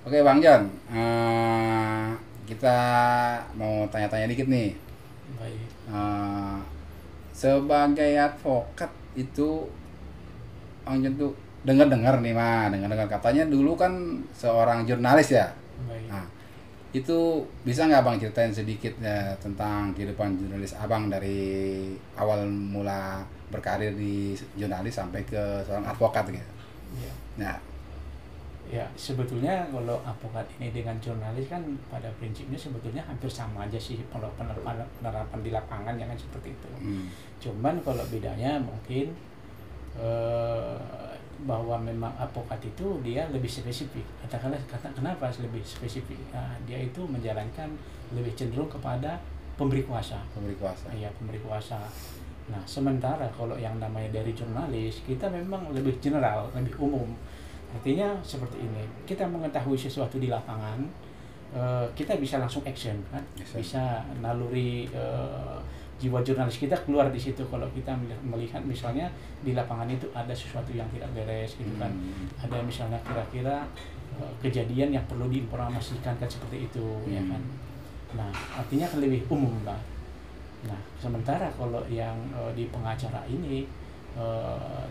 Oke Bang John, kita mau tanya-tanya dikit nih. Baik. Eh, Sebagai advokat itu Bang John tuh dengar-dengar nih mah, dengar-dengar katanya dulu kan seorang jurnalis ya. Baik. Nah, itu bisa nggak Bang ceritain sedikit ya, tentang kehidupan jurnalis Abang dari awal mula berkarir di jurnalis sampai ke seorang advokat gitu. Ya. Nah, Ya, sebetulnya kalau advokat ini dengan jurnalis kan pada prinsipnya sebetulnya hampir sama aja sih kalau penerapan di lapangan ya kan seperti itu. hmm, Cuman kalau bedanya mungkin eh, bahwa memang advokat itu dia lebih spesifik. Kenapa lebih spesifik? Nah, dia itu menjalankan lebih cenderung kepada pemberi kuasa. pemberi kuasa. Iya, pemberi kuasa. Nah, sementara kalau yang namanya dari jurnalis, kita memang lebih general, lebih umum. Artinya seperti ini, kita mengetahui sesuatu di lapangan, kita bisa langsung action kan, Yes, sir. bisa naluri jiwa jurnalis kita keluar di situ kalau kita melihat misalnya di lapangan itu ada sesuatu yang tidak beres gitu kan, ada misalnya kira-kira kejadian yang perlu diinformasikan kan seperti itu ya kan. Nah, artinya kan lebih umum lah. Nah, sementara kalau yang di pengacara ini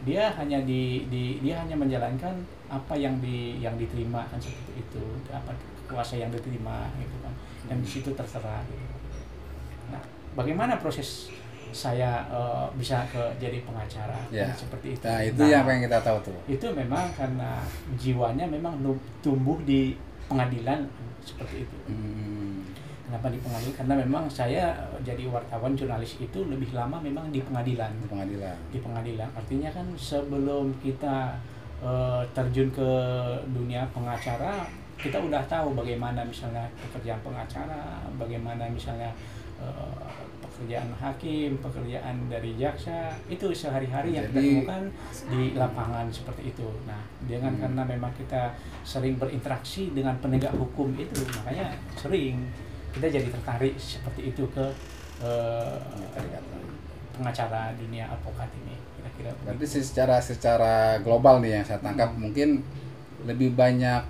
dia hanya dia hanya menjalankan apa yang diterima kan seperti itu, apa kuasa yang diterima gitu kan, dan di situ terserah gitu. Nah, bagaimana proses saya bisa jadi pengacara Ya. kan seperti itu. Nah, itu yang Nah, pengen kita tahu tuh. itu memang karena jiwanya memang tumbuh di pengadilan seperti itu. Hmm, Kenapa di pengadilan? Karena memang saya jadi wartawan jurnalis itu lebih lama memang di pengadilan. di pengadilan. Di pengadilan. Artinya kan sebelum kita terjun ke dunia pengacara, kita udah tahu bagaimana misalnya pekerjaan pengacara, bagaimana misalnya pekerjaan hakim, pekerjaan dari jaksa, itu sehari-hari yang kita Jadi temukan di lapangan seperti itu. Nah, dengan karena memang kita sering berinteraksi dengan penegak hukum itu, makanya sering kita jadi tertarik seperti itu ke ya, tadi eh, kata. pengacara dunia advokat ini kira-kira Berarti begitu. secara global nih yang saya tangkap mungkin lebih banyak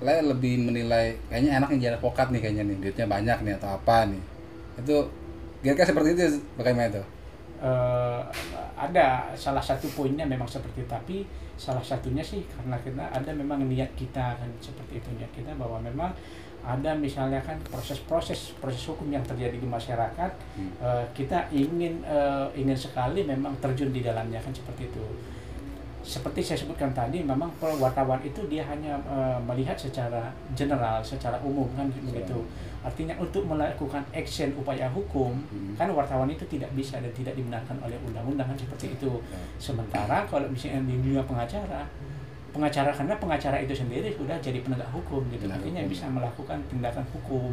lebih menilai kayaknya enaknya jadi advokat nih, kayaknya nih duitnya banyak nih atau apa nih. Itu kira-kira seperti itu, bagaimana itu? Eh, ada salah satu poinnya memang seperti itu, tapi salah satunya sih karena kita ada memang niat kita kan seperti itu, niat kita bahwa memang ada misalnya kan proses hukum yang terjadi di masyarakat, kita ingin sekali memang terjun di dalamnya kan seperti itu. Seperti saya sebutkan tadi, memang wartawan itu dia hanya melihat secara general, secara umum kan begitu. Artinya untuk melakukan action upaya hukum, kan wartawan itu tidak bisa dan tidak dibenarkan oleh undang-undang kan seperti itu. Sementara kalau misalnya di dunia pengacara karena pengacara itu sendiri sudah jadi penegak hukum gitu. Penegak Artinya hukum. bisa melakukan tindakan hukum,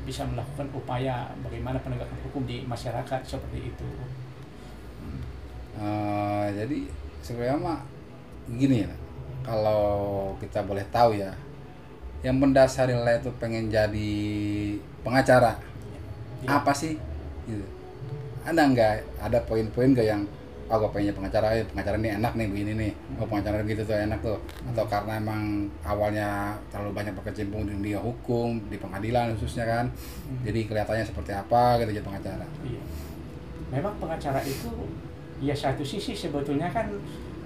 bisa melakukan upaya bagaimana penegakan hukum di masyarakat seperti itu. Jadi sebenarnya mah gini ya, kalau kita boleh tahu ya, yang mendasari Lea itu pengen jadi pengacara Ya. apa sih gitu? Ada nggak, ada poin-poin gak yang gue pengennya pengacara, pengacara ini enak nih begini nih, pengacara gitu tuh enak tuh, atau karena emang awalnya terlalu banyak berkecimpung di dunia hukum di pengadilan khususnya kan, jadi kelihatannya seperti apa gitu jadi pengacara. Iya. Memang pengacara itu ya satu sisi sebetulnya kan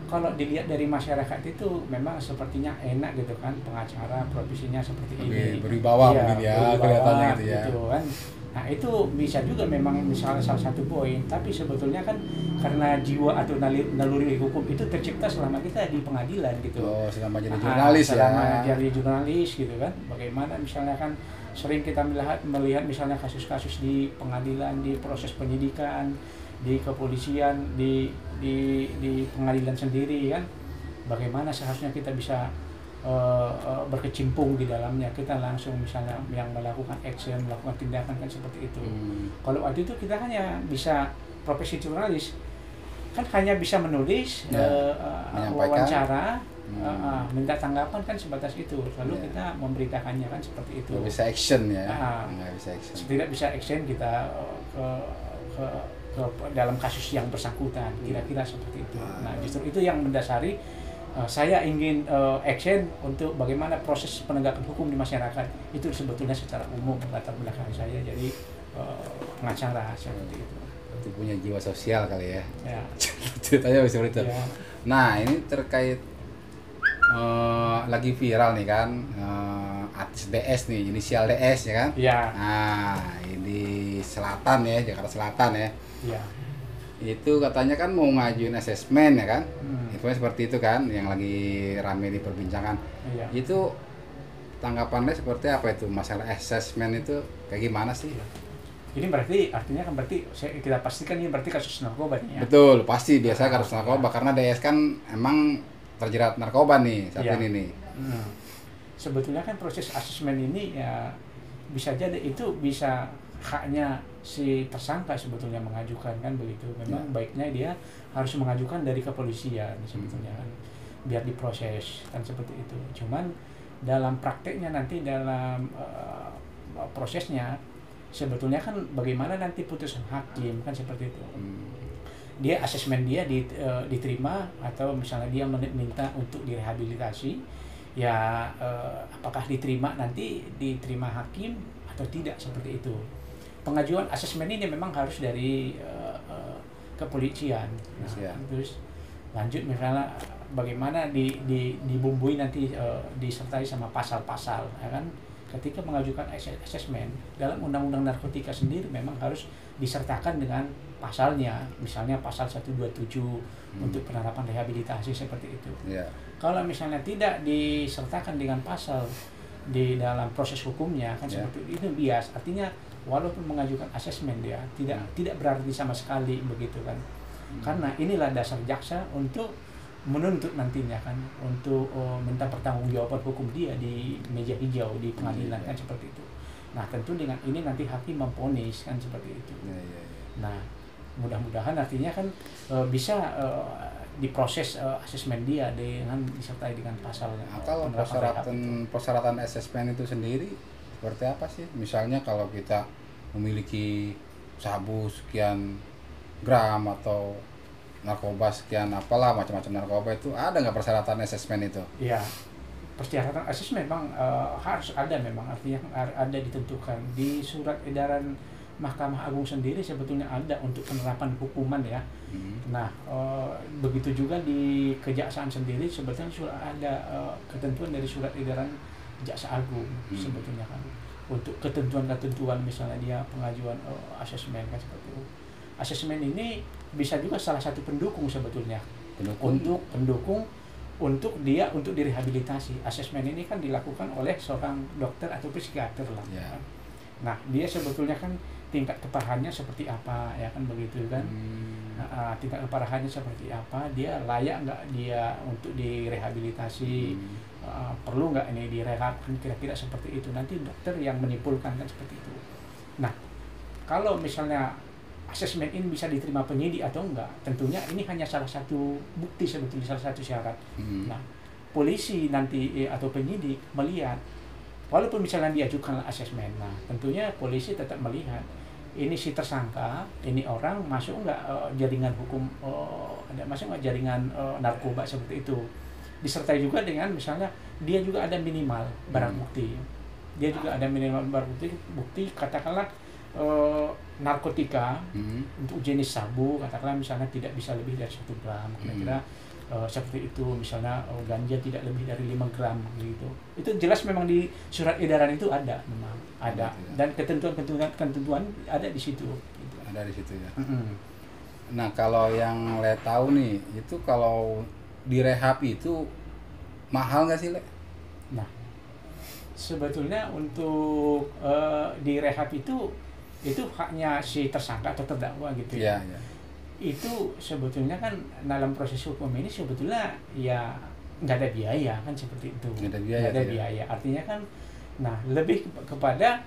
kalau dilihat dari masyarakat itu memang sepertinya enak gitu kan, pengacara profesinya seperti Lebih ini. berwibawa Iya, mungkin ya, berwibawa kelihatannya gitu ya. gitu kan. Nah, itu bisa juga memang misalnya salah satu poin, tapi sebetulnya kan karena jiwa atau naluri hukum itu tercipta selama kita di pengadilan gitu. Oh, selama jadi Nah, jurnalis ya. selama jadi jurnalis gitu kan, bagaimana misalnya kan sering kita melihat misalnya kasus-kasus di pengadilan, di proses penyidikan, di kepolisian, di pengadilan sendiri kan, bagaimana seharusnya kita bisa berkecimpung di dalamnya, kita langsung misalnya yang melakukan action, melakukan tindakan kan seperti itu. Kalau waktu itu kita hanya bisa profesi jurnalis kan hanya bisa menulis, Ya, menyampaikan. wawancara, minta tanggapan kan sebatas itu, lalu Ya. kita memberitakannya kan seperti itu. Nggak bisa action ya. Ah. Nggak bisa action. Tidak bisa action kita ke, ke dalam kasus yang bersangkutan, kira-kira seperti itu. Nah, justru itu yang mendasari saya ingin action untuk bagaimana proses penegakan hukum di masyarakat. Itu sebetulnya secara umum latar belakang saya jadi pengacara seperti itu. Itu punya jiwa sosial kali ya. Ya. Ceritanya seperti itu. Ya. Nah, ini terkait lagi viral nih kan, artis DS nih, inisial DS ya kan? Ya. Nah, ini selatan ya, Jakarta Selatan ya. Ya. Itu katanya kan mau ngajuin asesmen ya kan? Hmm. Infonya seperti itu kan, yang lagi rame diperbincangkan. Ya. Itu tanggapannya seperti apa itu? Masalah asesmen itu kayak gimana sih? Ini berarti artinya kan berarti kita pastikan ini berarti kasus narkoba nih ya. Betul, pasti biasa kasus narkoba karena DS kan emang terjerat narkoba nih saat Ya. ini nih. Sebetulnya kan proses asesmen ini ya bisa jadi itu bisa haknya si tersangka sebetulnya mengajukan kan begitu. Memang baiknya dia harus mengajukan dari kepolisian sebetulnya kan biar diproses kan seperti itu. Cuman dalam prakteknya nanti dalam prosesnya sebetulnya kan bagaimana nanti putusan hakim kan seperti itu. Dia asesmen dia diterima atau misalnya dia minta untuk direhabilitasi ya apakah diterima nanti diterima hakim atau tidak seperti itu. Pengajuan asesmen ini memang harus dari kepolisian. Nah, terus lanjut misalnya bagaimana dibumbui nanti disertai sama pasal-pasal ya kan. Ketika mengajukan asesmen dalam undang-undang narkotika sendiri memang harus disertakan dengan pasalnya, misalnya pasal 127 untuk penerapan rehabilitasi seperti itu. Kalau misalnya tidak disertakan dengan pasal di dalam proses hukumnya kan seperti itu bias, artinya walaupun mengajukan asesmen dia tidak berarti sama sekali begitu kan. Karena inilah dasar jaksa untuk menuntut nantinya kan untuk minta pertanggungjawaban hukum dia di meja hijau di pengadilan kan seperti itu. Nah tentu dengan ini nanti hakim memvonis kan seperti itu. Nah mudah-mudahan artinya kan bisa diproses asesmen dia dengan disertai dengan pasal. Kalau persyaratan asesmen itu sendiri seperti apa sih? Misalnya kalau kita memiliki sabu sekian gram atau narkoba sekian apalah macam-macam narkoba itu ada nggak persyaratan asesmen itu? Iya, persyaratan asesmen memang harus ada memang artinya ada ditentukan di surat edaran Mahkamah Agung sendiri sebetulnya ada untuk penerapan hukuman ya. Nah begitu juga di Kejaksaan sendiri sebetulnya sudah ada ketentuan dari surat edaran Jaksa Agung sebetulnya kan untuk ketentuan-ketentuan misalnya dia pengajuan asesmen kan seperti itu. Asesmen ini bisa juga salah satu pendukung sebetulnya untuk pendukung untuk dia untuk direhabilitasi. Asesmen ini kan dilakukan oleh seorang dokter atau psikiater lah. Nah dia sebetulnya kan tingkat keparahannya seperti apa ya kan begitu kan. Tingkat keparahannya seperti apa, dia layak nggak dia untuk direhabilitasi, perlu nggak ini direhab, kira-kira seperti itu. Nanti dokter yang menyimpulkan kan seperti itu. Nah kalau misalnya asesmen ini bisa diterima penyidik atau enggak, tentunya ini hanya salah satu bukti sebetulnya, salah satu syarat. Nah, polisi nanti atau penyidik melihat, walaupun misalnya diajukan asesmen, nah tentunya polisi tetap melihat ini si tersangka, ini orang masuk enggak jaringan hukum, masuk enggak jaringan narkoba seperti itu. Disertai juga dengan misalnya dia juga ada minimal barang bukti, dia juga ada minimal barang bukti katakanlah narkotika untuk jenis sabu katakanlah misalnya tidak bisa lebih dari 1 gram kira-kira seperti itu, misalnya ganja tidak lebih dari 5 gram gitu. Itu jelas memang di surat edaran itu ada, memang ada dan ketentuan ada di situ gitu. Ada di situ ya. Nah kalau yang Le tahu nih itu kalau direhab itu mahal nggak sih Le? Nah sebetulnya untuk direhab itu haknya si tersangka atau terdakwa gitu ya. Itu sebetulnya kan dalam proses hukum ini sebetulnya ya nggak ada biaya kan seperti itu. Nggak ada biaya. Artinya kan, nah lebih kepada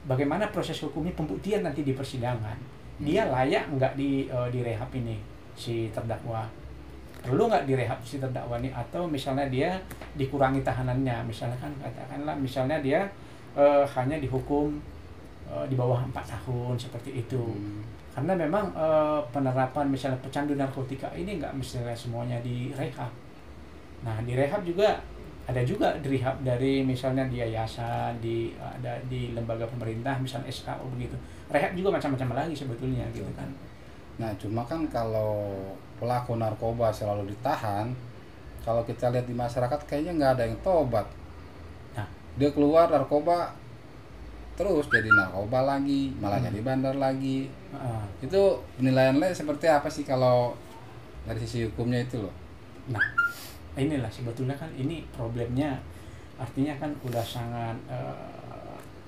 bagaimana proses hukumnya pembuktian nanti di persidangan. Dia layak nggak direhab ini si terdakwa. Perlu nggak direhab si terdakwa ini, atau misalnya dia dikurangi tahanannya, misalnya kan katakanlah misalnya dia hanya dihukum di bawah 4 tahun seperti itu. Karena memang penerapan misalnya pecandu narkotika ini nggak mestinya semuanya direhab. Nah, di rehab juga ada juga di rehab dari misalnya di yayasan, ada di lembaga pemerintah, misalnya SKO begitu. Rehab juga macam-macam lagi sebetulnya gitu kan. Nah, cuma kan kalau pelaku narkoba selalu ditahan, kalau kita lihat di masyarakat kayaknya nggak ada yang tobat. Nah, Dia keluar narkoba, terus jadi narkoba lagi, malah jadi bandar lagi. uh, Itu penilaiannya seperti apa sih kalau dari sisi hukumnya itu loh? nah inilah sebetulnya kan ini problemnya, artinya kan udah sangat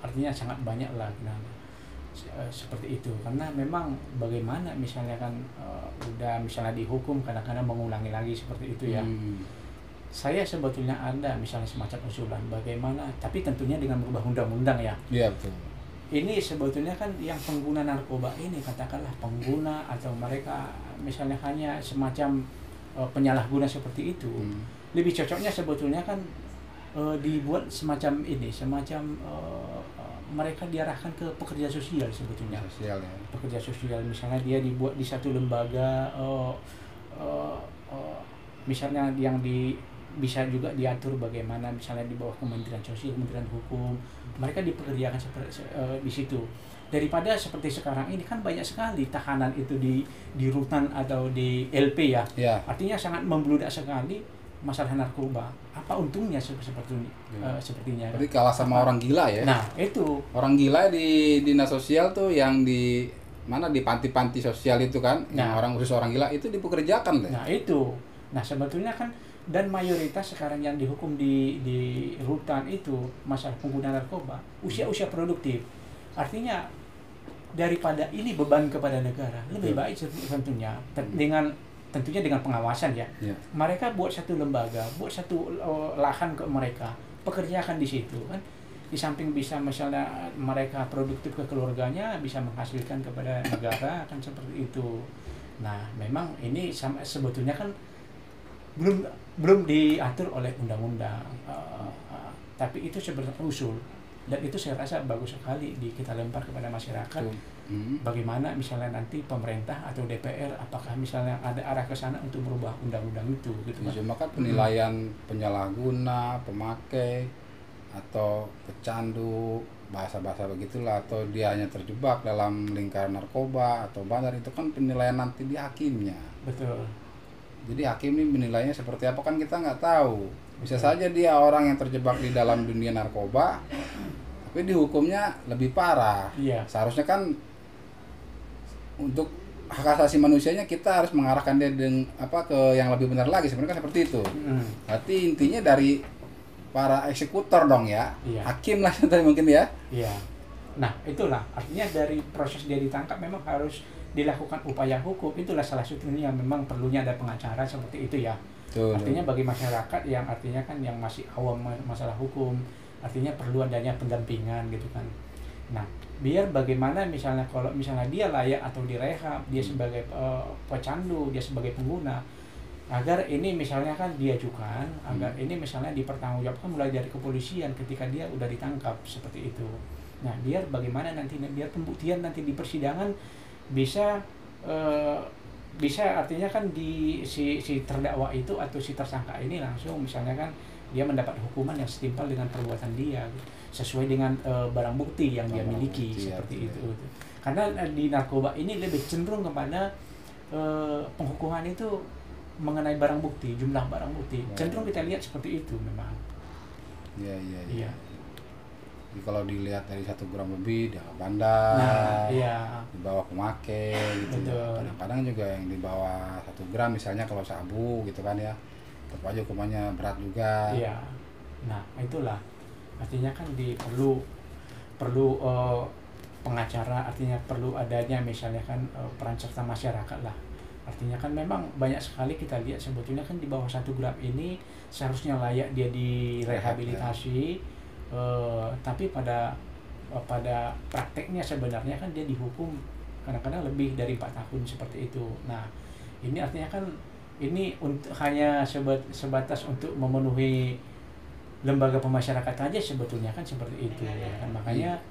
artinya sangat banyak lah, nah, seperti itu. Karena memang bagaimana misalnya kan udah misalnya dihukum kadang-kadang mengulangi lagi seperti itu ya. Saya sebetulnya ada misalnya semacam usulan bagaimana, tapi tentunya dengan merubah undang-undang ya. Iya betul. Ini sebetulnya kan yang pengguna narkoba ini, katakanlah pengguna atau mereka misalnya hanya semacam penyalahguna seperti itu, lebih cocoknya sebetulnya kan dibuat semacam ini, semacam mereka diarahkan ke pekerja sosial sebetulnya. Sosial ya. Pekerja sosial misalnya dia dibuat di satu lembaga, misalnya yang bisa juga diatur bagaimana misalnya di bawah Kementerian Sosial, Kementerian Hukum, mereka dipekerjakan di situ. Daripada seperti sekarang ini kan banyak sekali tahanan itu di rutan atau di LP ya. Ya. Artinya sangat membludak sekali masalah narkoba. Apa untungnya sepertinya? Berarti kalah sama orang gila ya. Nah, itu. Orang gila di dinas sosial tuh yang di mana di panti-panti sosial itu kan, yang orang khusus orang gila itu dipekerjakan deh. Nah, itu. Nah, sebetulnya kan dan mayoritas sekarang yang dihukum di rutan itu masalah pengguna narkoba usia-usia produktif. Artinya daripada ini beban kepada negara, lebih baik tentunya tentunya dengan pengawasan ya. Mereka buat satu lembaga, buat satu lahan ke mereka, pekerjakan di situ kan. Di samping bisa misalnya mereka produktif ke keluarganya, bisa menghasilkan kepada negara kan seperti itu. Nah, memang ini sebetulnya kan belum diatur oleh undang-undang, tapi itu sebenarnya usul dan itu saya rasa bagus sekali kita lempar kepada masyarakat. Bagaimana misalnya nanti pemerintah atau DPR apakah misalnya ada arah ke sana untuk merubah undang-undang itu gitu kan. Cuma kan penilaian penyalahguna, pemakai atau pecandu, bahasa-bahasa begitulah, atau dia hanya terjebak dalam lingkaran narkoba atau bandar, itu kan penilaian nanti di hakimnya. Betul. Jadi hakim ini menilainya seperti apa kan kita nggak tahu. Bisa saja dia orang yang terjebak di dalam dunia narkoba, tapi dihukumnya lebih parah. Iya. Seharusnya kan untuk hak asasi manusianya kita harus mengarahkan dia ke yang lebih benar lagi, sebenarnya kan seperti itu. Berarti intinya dari para eksekutor dong ya. Iya. Hakim lah tadi mungkin ya. Iya. Nah, itulah artinya dari proses dia ditangkap memang harus dilakukan upaya hukum. Itulah salah satunya yang memang perlunya ada pengacara seperti itu ya. Artinya bagi masyarakat yang artinya kan yang masih awam masalah hukum, artinya perlu adanya pendampingan gitu kan. Nah, biar bagaimana misalnya kalau misalnya dia layak atau direhab, dia sebagai pecandu, dia sebagai pengguna, agar ini misalnya kan diajukan, agar ini misalnya dipertanggungjawabkan mulai dari kepolisian ketika dia udah ditangkap seperti itu. Nah, biar bagaimana nanti biar pembuktian nanti di persidangan bisa artinya kan si terdakwa itu atau si tersangka ini langsung misalnya kan dia mendapat hukuman yang setimpal dengan perbuatan dia sesuai dengan barang bukti yang dia miliki seperti itu. Karena di narkoba ini lebih cenderung kepada penghukuman itu mengenai barang bukti, jumlah barang bukti. Cenderung kita lihat seperti itu memang. Iya. Jadi kalau dilihat dari 1 gram lebih dia bandar, di bawah pemakai gitu. Kadang-kadang juga yang di bawah 1 gram misalnya kalau sabu gitu kan ya, tetap aja hukumannya berat juga. Iya. Nah, itulah artinya kan perlu pengacara, artinya perlu adanya misalnya kan peran serta masyarakat lah. Artinya kan memang banyak sekali kita lihat sebetulnya kan di bawah 1 gram ini seharusnya layak dia direhabilitasi. Tapi pada prakteknya sebenarnya kan dia dihukum kadang-kadang lebih dari 4 tahun seperti itu. Nah, ini artinya kan ini hanya sebatas untuk memenuhi lembaga pemasyarakatan aja sebetulnya kan seperti itu ya kan. Makanya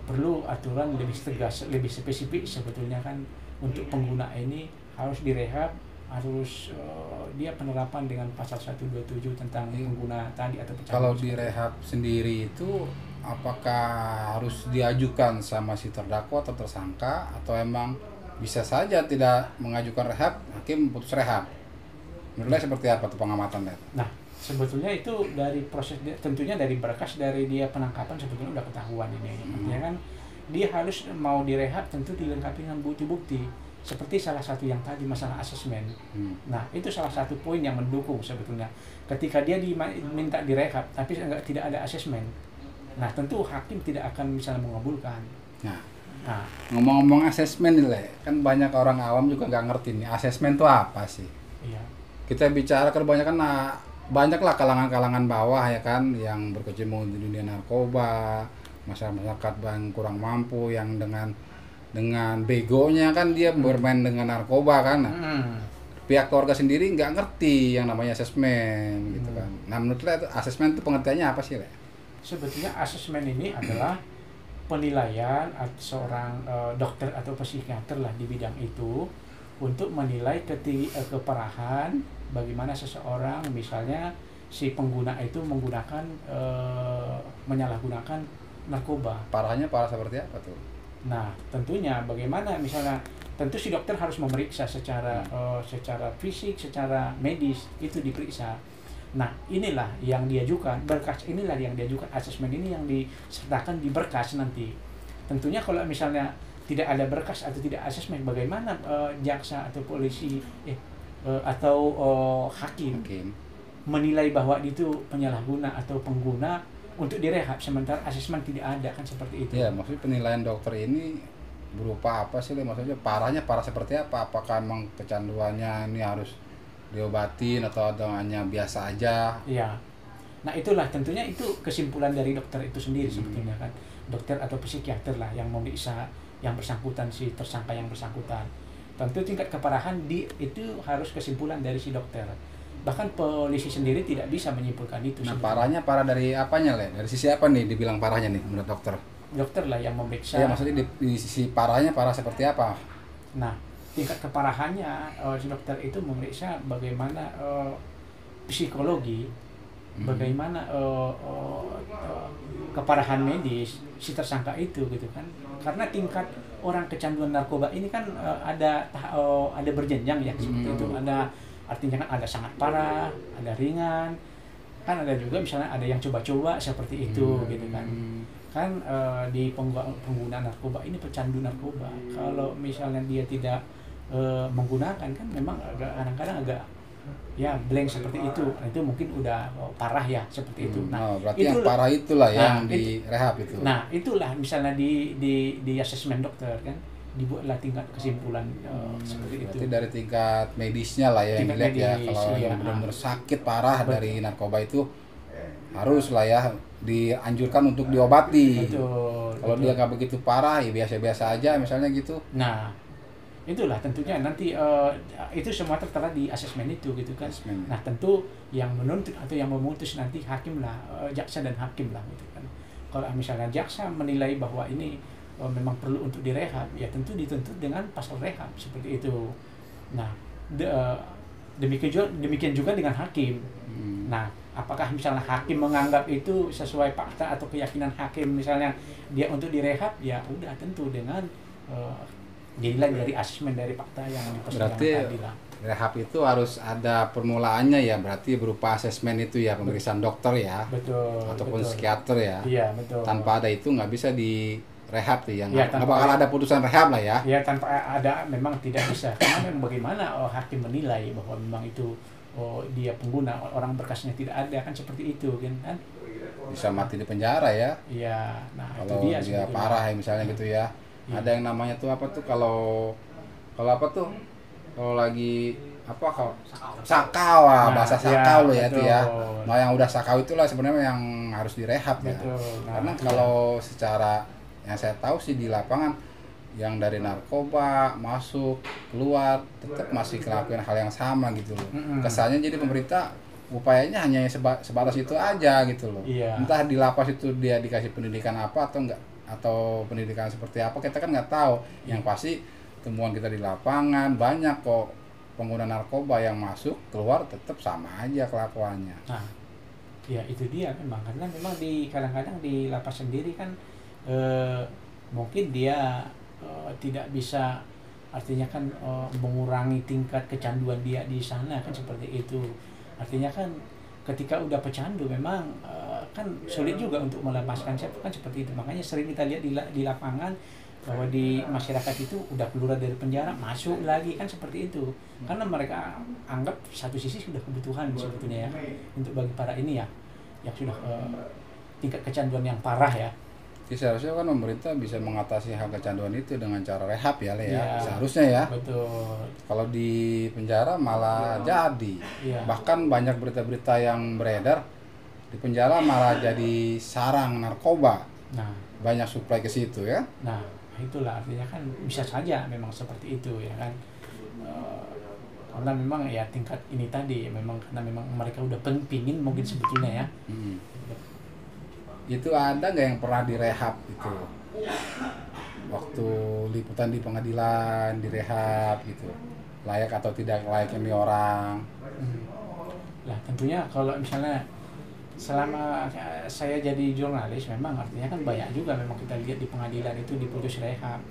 perlu aturan lebih tegas, lebih spesifik sebetulnya kan untuk pengguna ini harus direhab harus dia penerapan dengan pasal 127 tentang pengguna tadi atau pecandu. Kalau di rehab sendiri itu apakah harus diajukan sama si terdakwa atau tersangka, atau emang bisa saja tidak mengajukan rehab, hakim putus rehab? Menurutnya seperti apa tuh pengamatan, Dad? Nah, sebetulnya itu dari proses tentunya dari berkas dari dia penangkapan sebetulnya udah ketahuan ini. Artinya kan dia harus mau direhab tentu dilengkapi dengan bukti-bukti. Seperti salah satu yang tadi masalah asesmen. Nah, itu salah satu poin yang mendukung sebetulnya. Ketika dia diminta direhab tapi tidak ada asesmen. Nah, tentu hakim tidak akan misalnya mengabulkan. Nah, Nah, ngomong-ngomong asesmen nih, Le, kan banyak orang awam juga nggak ngerti nih asesmen itu apa sih. iya. Kita bicara kebanyakan banyaklah kalangan-kalangan bawah ya kan yang berkecimpung di dunia narkoba, masyarakat yang kurang mampu yang dengan begonya kan dia bermain dengan narkoba kan. Nah, pihak keluarga sendiri nggak ngerti yang namanya asesmen gitu kan. Nah, menurut Le, asesmen itu pengertiannya apa sih, Le? Sebetulnya asesmen ini adalah penilaian seorang dokter atau psikiater lah di bidang itu untuk menilai keparahan bagaimana seseorang, misalnya si pengguna itu menggunakan menyalahgunakan narkoba. Parahnya parah seperti apa tuh? Nah, tentunya bagaimana misalnya tentu si dokter harus memeriksa secara fisik, secara medis itu diperiksa. Nah, inilah yang diajukan berkas, inilah yang diajukan asesmen ini yang disertakan di berkas nanti. Tentunya kalau misalnya tidak ada berkas atau tidak asesmen, bagaimana jaksa atau polisi atau hakim menilai bahwa itu penyalahguna atau pengguna untuk direhab sementara asesmen tidak ada, kan seperti itu. Ya, maksudnya penilaian dokter ini berupa apa sih, Le? Maksudnya parahnya parah seperti apa? Apakah emang kecanduannya ini harus diobatin atau hanya biasa aja? Iya. Nah, itulah tentunya itu kesimpulan dari dokter itu sendiri sebetulnya kan. Dokter atau psikiater lah yang memeriksa yang bersangkutan, si tersangka yang bersangkutan. Tentu tingkat keparahan itu harus kesimpulan dari si dokter. Bahkan polisi sendiri tidak bisa menyimpulkan itu. Nah, sebetulnya. parahnya parah dari apanya, Le? Dari sisi apa nih dibilang parahnya nih menurut dokter? Dokter lah yang memeriksa. Ya, maksudnya di sisi parahnya parah seperti apa? Nah, tingkat keparahannya si dokter itu memeriksa bagaimana psikologi, bagaimana keparahan medis si tersangka itu gitu kan. Karena tingkat orang kecanduan narkoba ini kan ada berjenjang ya seperti itu. Artinya kan ada sangat parah, ada ringan, kan ada juga misalnya ada yang coba-coba seperti itu gitu kan. Kan di pengguna narkoba ini pecandu narkoba. Kalau misalnya dia tidak menggunakan kan memang kadang-kadang agak ya blank seperti itu. Itu mungkin udah parah ya seperti itu. Nah, berarti yang parah itulah yang di rehab itu. Nah, itulah misalnya di asesmen dokter kan dibuatlah tingkat kesimpulan seperti berarti itu. dari tingkat medisnya lah ya yang dilihat ya. Kalau yang benar-benar sakit parah dari narkoba itu harus lah ya dianjurkan untuk diobati. Kalau dia nggak begitu parah ya biasa-biasa aja misalnya gitu. Nah, itulah tentunya nanti itu semua tertera di asesmen itu gitu kan. Nah, tentu yang menuntut atau yang memutus nanti hakim lah, jaksa dan hakim lah gitu kan. Kalau misalnya jaksa menilai bahwa ini memang perlu untuk direhab, ya tentu dituntut dengan pasal rehab seperti itu. Nah, demikian juga dengan hakim. Nah, apakah misalnya hakim menganggap itu sesuai fakta atau keyakinan hakim misalnya dia untuk direhab, ya udah tentu dengan dinilai dari asesmen dari fakta yang di persidangan tadi lah. Rehab itu harus ada permulaannya ya, berarti berupa asesmen itu ya, pemeriksaan dokter ya. Betul. Ataupun psikiater ya. Iya, betul. Tanpa ada itu nggak bisa di rehab tuh ya, nggak bakal ada putusan rehab lah ya. Ya, tanpa ada memang tidak bisa. Karena memang bagaimana hakim menilai bahwa memang itu dia pengguna, orang berkasnya tidak ada, kan seperti itu kan. Bisa mati di penjara ya. Iya, nah kalau itu dia parah ya misalnya gitu ya. Ada yang namanya tuh apa tuh kalau apa tuh kalau lagi apa kalau sakau bahasa sakau loh ya itu ya. Nah, yang udah sakau itulah sebenarnya yang harus direhab ya. Karena kalau secara yang saya tahu sih di lapangan yang dari narkoba masuk keluar tetap masih ngelakuin hal yang sama gitu loh. Kesannya jadi pemerintah upayanya hanya sebatas itu aja gitu loh. Entah di lapas itu dia dikasih pendidikan apa atau enggak, atau pendidikan seperti apa kita kan nggak tahu. Yang pasti temuan kita di lapangan banyak kok pengguna narkoba yang masuk keluar tetap sama aja kelakuannya. Nah, ya itu dia memang, karena memang di kadang-kadang di lapas sendiri kan eh, mungkin dia tidak bisa, artinya kan mengurangi tingkat kecanduan dia di sana kan seperti itu. Artinya kan ketika udah pecandu memang kan sulit juga untuk melepaskan siapa kan seperti itu. Makanya sering kita lihat di lapangan bahwa di masyarakat itu udah keluar dari penjara masuk lagi kan seperti itu, karena mereka anggap satu sisi sudah kebutuhan sebetulnya ya untuk bagi para ini ya yang sudah tingkat kecanduan yang parah ya. Jadi seharusnya kan pemerintah bisa mengatasi hal kecanduan itu dengan cara rehab ya, Le, ya. Iya, Seharusnya ya. betul. Kalau di penjara malah jadi. Iya. Bahkan banyak berita-berita yang beredar di penjara malah jadi sarang narkoba. Nah, Banyak suplai ke situ ya. nah itulah artinya kan bisa saja memang seperti itu ya kan. Karena memang ya tingkat ini tadi memang karena memang mereka udah pingin mungkin sebetulnya ya. Itu ada nggak yang pernah direhab itu? Waktu liputan di pengadilan direhab gitu. Layak atau tidak layak ini orang. Lah tentunya kalau misalnya selama saya jadi jurnalis memang artinya kan banyak juga memang kita lihat di pengadilan itu diputus rehab.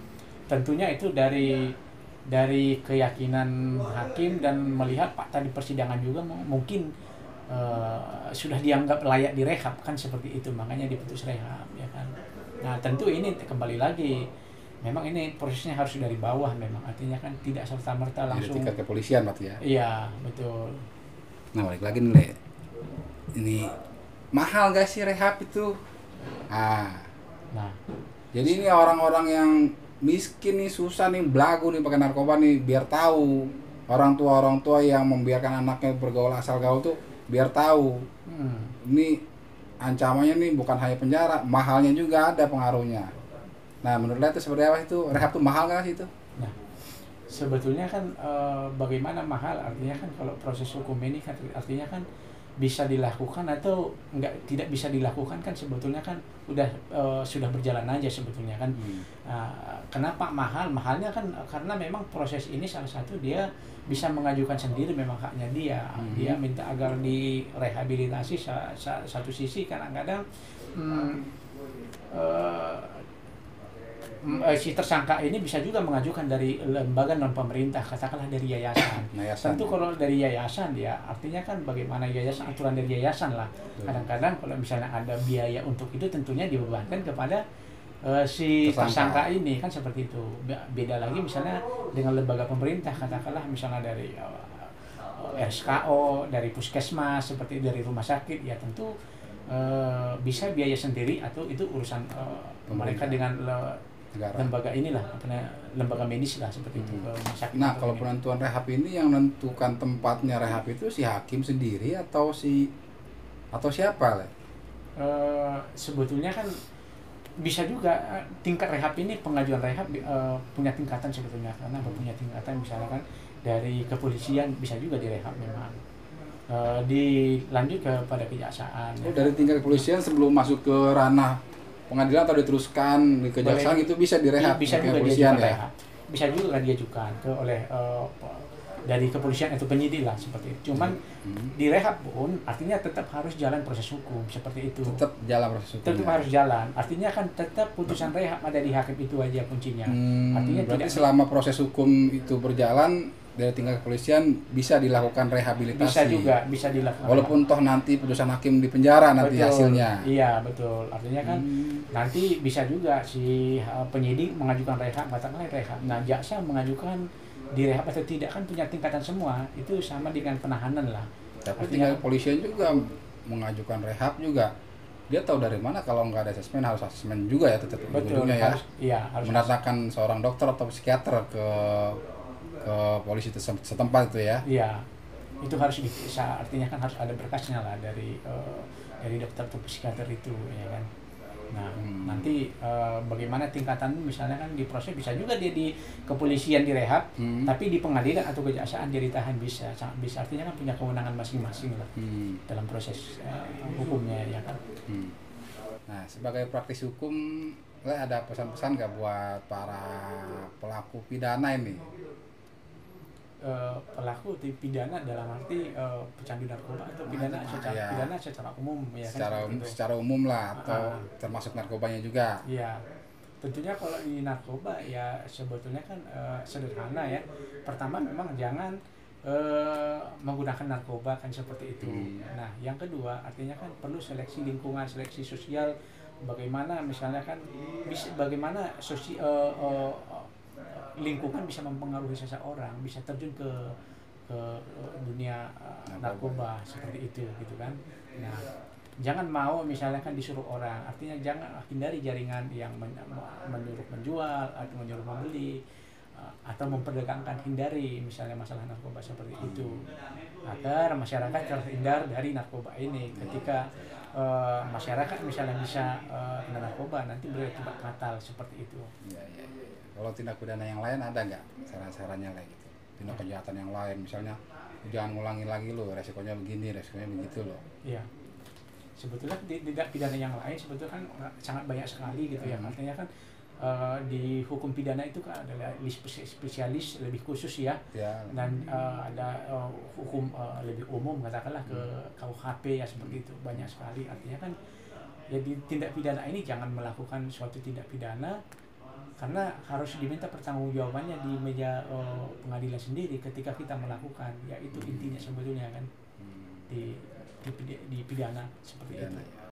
Tentunya itu dari keyakinan hakim dan melihat fakta di persidangan juga mungkin sudah dianggap layak direhab kan seperti itu, makanya diputus rehab ya kan. Nah tentu ini kembali lagi memang ini prosesnya harus dari bawah memang, artinya kan tidak serta-merta langsung Dari tingkat kepolisian berarti ya. Iya betul. Nah balik lagi nih Le. Ini mahal gak sih rehab itu? Nah Jadi ini orang-orang yang miskin nih, susah nih, belagu nih pakai narkoba nih, biar tahu orang tua yang membiarkan anaknya bergaul asal gaul tuh biar tahu. Ini ancamannya nih bukan hanya penjara, mahalnya juga ada pengaruhnya. Nah menurut lo itu seperti apa itu? Rehab tuh mahal gak sih itu? Nah, sebetulnya kan bagaimana mahal, artinya kan kalau proses hukum ini kan artinya kan bisa dilakukan atau tidak bisa dilakukan kan sebetulnya kan udah sudah berjalan aja sebetulnya kan. Kenapa mahal? Mahalnya kan karena memang proses ini salah satu dia bisa mengajukan sendiri memang haknya dia. Dia minta agar direhabilitasi satu sisi kadang-kadang si tersangka ini bisa juga mengajukan dari lembaga non pemerintah, katakanlah dari yayasan. Tentu kalau dari yayasan ya artinya kan bagaimana yayasan, aturan dari yayasan lah. Kadang-kadang kalau misalnya ada biaya untuk itu tentunya dibebankan kepada si tersangka ini kan seperti itu. Beda lagi misalnya dengan lembaga pemerintah, katakanlah misalnya dari RSKO, dari puskesmas, seperti dari rumah sakit ya tentu bisa biaya sendiri atau itu urusan mereka dengan lembaga inilah, lembaga medis lah seperti itu. Nah kalau penentuan rehab ini yang menentukan tempatnya rehab itu si hakim sendiri atau siapa lah? Sebetulnya kan bisa juga tingkat rehab ini, pengajuan rehab punya tingkatan sebetulnya, karena punya tingkatan misalnya kan dari kepolisian bisa juga direhab memang. Dilanjut kepada kejaksaan. Dari tingkat kepolisian sebelum masuk ke ranah pengadilan atau diteruskan di kejaksaan itu bisa direhab? Bisa juga diajukan rehab. Bisa juga diajukan oleh dari kepolisian atau penyidik lah seperti itu. Cuman direhab pun artinya tetap harus jalan proses hukum seperti itu. Tetap jalan proses hukum. Tetap harus jalan. Artinya kan tetap putusan rehab ada di hakim itu aja kuncinya. Artinya berarti selama proses hukum itu berjalan dari tingkat kepolisian bisa dilakukan rehabilitasi. Bisa dilakukan. Walaupun toh nanti putusan hakim di penjara nanti hasilnya. Iya betul. Artinya kan nanti bisa juga si penyidik mengajukan rehab, katakanlah rehab. Nah jaksa mengajukan direhab atau tidak kan punya tingkatan semua. Itu sama dengan penahanan lah. Tapi tingkat kepolisian juga mengajukan rehab juga. Dia tahu dari mana kalau nggak ada asesmen, harus asesmen juga ya tetap ujungnya ya. Harus mendatangkan seorang dokter atau psikiater ke polisi setempat itu ya. Iya, itu harus bisa, artinya kan harus ada berkasnya lah dari dokter atau psikiater itu ya kan. Nah nanti bagaimana tingkatan misalnya kan di proses bisa juga dia di kepolisian direhab, tapi di pengadilan atau kejaksaan dia ditahan bisa, sangat bisa, artinya kan punya kewenangan masing-masing lah dalam proses hukumnya ya kan. Nah sebagai praktis hukum, ada pesan-pesan nggak buat para pelaku pidana ini? pelaku pidana dalam arti pecandu narkoba atau pidana secara ya, pidana secara umum ya secara kan seperti itu. secara umum lah, atau termasuk narkobanya juga. Iya, tentunya kalau di narkoba ya sebetulnya kan sederhana ya. Pertama memang jangan menggunakan narkoba kan seperti itu. Nah, yang kedua artinya kan perlu seleksi lingkungan, seleksi sosial. Bagaimana misalnya kan bagaimana lingkungan bisa mempengaruhi seseorang, bisa terjun ke dunia narkoba seperti itu gitu kan. Nah, jangan mau misalnya kan disuruh orang, artinya jangan hindari jaringan yang menyuruh menjual atau menyuruh membeli atau memperdagangkan, hindari misalnya masalah narkoba seperti itu agar masyarakat terhindar dari narkoba ini. Ketika masyarakat misalnya bisa kena narkoba, nanti berakibat fatal seperti itu. Ya, ya, ya. Kalau tindak pidana yang lain ada nggak saran-sarannya kayak gitu? Tindak kejahatan yang lain, misalnya jangan ngulangi lagi lo, resikonya begini, resikonya begitu lo. Iya. Sebetulnya tindak pidana yang lain sebetulnya kan sangat banyak sekali gitu ya. Artinya kan di hukum pidana itu kan adalah spesialis lebih khusus ya. Dan ada hukum lebih umum katakanlah ke KUHP ya seperti itu, banyak sekali. Artinya kan ya di tindak pidana ini jangan melakukan suatu tindak pidana karena harus diminta pertanggungjawabannya di meja pengadilan sendiri ketika kita melakukan, ya itu intinya sebetulnya kan di pidana seperti itu.